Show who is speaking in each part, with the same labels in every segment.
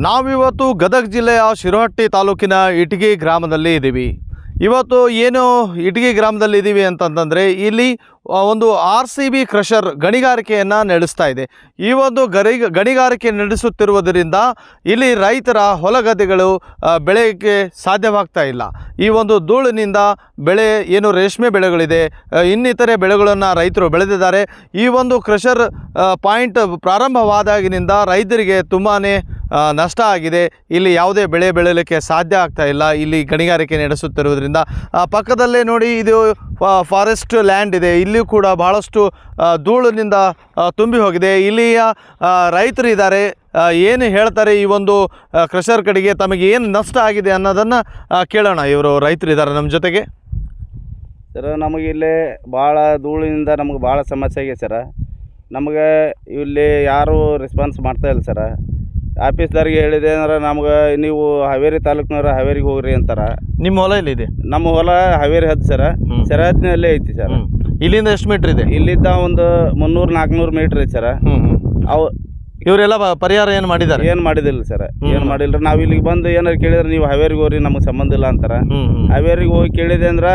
Speaker 1: ನಾವಿವತ್ತು ಗದಗ ಜಿಲ್ಲೆಯ ಶಿರಹಟ್ಟಿ ತಾಲೂಕಿನ ಇಟಗಿ ಗ್ರಾಮದಲ್ಲಿ ಇದ್ದೀವಿ. ಇವತ್ತು ಏನು ಇಟಗಿ ಗ್ರಾಮದಲ್ಲಿ ಇದ್ದೀವಿ ಅಂತಂತಂದರೆ ಇಲ್ಲಿ ಒಂದು RCB ಕ್ರಷರ್ ಗಣಿಗಾರಿಕೆಯನ್ನು ನಡೆಸ್ತಾ ಇದೆ. ಈ ಒಂದು ಗಣಿಗಾರಿಕೆ ನಡೆಸುತ್ತಿರುವುದರಿಂದ ಇಲ್ಲಿ ರೈತರ ಹೊಲಗದ್ದೆಗಳು ಬೆಳೆಯೋಕ್ಕೆ ಸಾಧ್ಯವಾಗ್ತಾ ಇಲ್ಲ. ಈ ಒಂದು ಧೂಳಿನಿಂದ ಬೆಳೆ ಏನು ರೇಷ್ಮೆ ಬೆಳೆಗಳಿದೆ, ಇನ್ನಿತರೆ ಬೆಳೆಗಳನ್ನು ರೈತರು ಬೆಳೆದಿದ್ದಾರೆ. ಈ ಒಂದು ಕ್ರಷರ್ ಪಾಯಿಂಟ್ ಪ್ರಾರಂಭವಾದಾಗಿನಿಂದ ರೈತರಿಗೆ ತುಂಬಾ ನಷ್ಟ ಆಗಿದೆ. ಇಲ್ಲಿ ಯಾವುದೇ ಬೆಳೆ ಬೆಳೆಯಲಿಕ್ಕೆ ಸಾಧ್ಯ ಆಗ್ತಾ ಇಲ್ಲ ಇಲ್ಲಿ ಗಣಿಗಾರಿಕೆ ನಡೆಸುತ್ತಿರುವುದರಿಂದ. ಪಕ್ಕದಲ್ಲೇ ನೋಡಿ, ಇದು ಫಾರೆಸ್ಟ್ ಲ್ಯಾಂಡ್ ಇದೆ. ಇಲ್ಲಿಯೂ ಕೂಡ ಬಹಳಷ್ಟು ಧೂಳಿನಿಂದ ತುಂಬಿ ಹೋಗಿದೆ. ಇಲ್ಲಿಯ ರೈತರು ಇದ್ದಾರೆ, ಏನು ಹೇಳ್ತಾರೆ ಈ ಒಂದು ಕ್ರಷರ್ ಕಡೆಗೆ ತಮಗೆ ಏನು ನಷ್ಟ ಆಗಿದೆ ಅನ್ನೋದನ್ನು ಕೇಳೋಣ. ಇವರು ರೈತರು ಇದ್ದಾರೆ ನಮ್ಮ ಜೊತೆಗೆ.
Speaker 2: ಸರ್, ನಮಗೆ ಇಲ್ಲಿ ಭಾಳ ಧೂಳಿನಿಂದ ನಮಗೆ ಭಾಳ ಸಮಸ್ಯೆ ಆಗಿದೆ ಸರ. ನಮಗೆ ಇಲ್ಲಿ ಯಾರೂ ರೆಸ್ಪಾನ್ಸ್ ಮಾಡ್ತಾಯಿಲ್ಲ ಸರ. ಆಫೀಸ್ದವ್ರಿಗೆ ಹೇಳಿದೆ ಅಂದ್ರೆ ನಮ್ಗೆ ನೀವು ಹಾವೇರಿ ತಾಲೂಕಿನವ್ರು ಹಾವೇರಿಗೆ ಹೋಗ್ರಿ ಅಂತಾರೆ.
Speaker 1: ನಿಮ್ಮ ಹೊಲ ಎಲ್ಲಿದೆ?
Speaker 2: ನಮ್ಮ ಹೊಲ ಹಾವೇರಿ ಹದ್ದು ಸರ, ಸರಹದ್ದಿನಲ್ಲೇ ಐತಿ ಸರ್.
Speaker 1: ಇಲ್ಲಿಂದ ಎಷ್ಟು ಮೀಟ್ರ್ ಇದೆ?
Speaker 2: ಇಲ್ಲಿದ್ದ ಒಂದು 300-400 ಮೀಟ್ರ್ ಐತಿ ಸರ. ಅವು
Speaker 1: ಇವರೆಲ್ಲ ಪರಿಹಾರ ಏನು ಮಾಡಿದ್ದಾರೆ?
Speaker 2: ಏನು ಮಾಡಿದಿಲ್ಲ ಸರ್, ಏನು ಮಾಡಿಲ್ಲ. ನಾವು ಇಲ್ಲಿಗೆ ಬಂದು ಏನಾರು ಕೇಳಿದ್ರೆ ನೀವು ಹಾವೇರಿಗೆ ಹೋಗ್ರಿ, ನಮಗೆ ಸಂಬಂಧ ಇಲ್ಲ ಅಂತಾರೆ. ಹಾವೇರಿಗೆ ಹೋಗಿ ಕೇಳಿದೆ ಅಂದ್ರೆ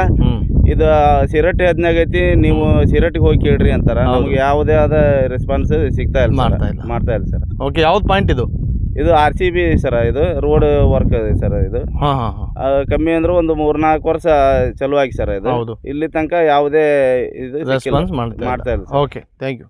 Speaker 2: ಇದು ಶಿರಟ್ಟಿ ಹದ್ನಾಗ ಐತಿ, ನೀವು ಶಿರಟ್ಟಿಗೆ ಹೋಗಿ ಕೇಳ್ರಿ ಅಂತಾರೆ. ನಮ್ಗೆ ಯಾವುದೇ ಆದ ರೆಸ್ಪಾನ್ಸ್ ಸಿಗ್ತಾ ಇಲ್ಲ, ಮಾಡ್ತಾ ಇಲ್ಲ ಸರ್.
Speaker 1: ಓಕೆ, ಯಾವ್ದು ಪಾಯಿಂಟ್ ಇದು?
Speaker 2: ಇದು RCB ಸರ. ಇದು ರೋಡ್ ವರ್ಕ್ ಇದೆ ಸರ್. ಇದು ಕಮ್ಮಿ ಅಂದ್ರೆ ಒಂದು 3-4 ವರ್ಷ ಚಲುವಾಗಿ ಸರ್. ಇದು ಇಲ್ಲಿ ತನಕ ಯಾವುದೇ ಇದು ಮಾಡ್ತಾ ಇಲ್ಲ.
Speaker 1: Okay, thank you.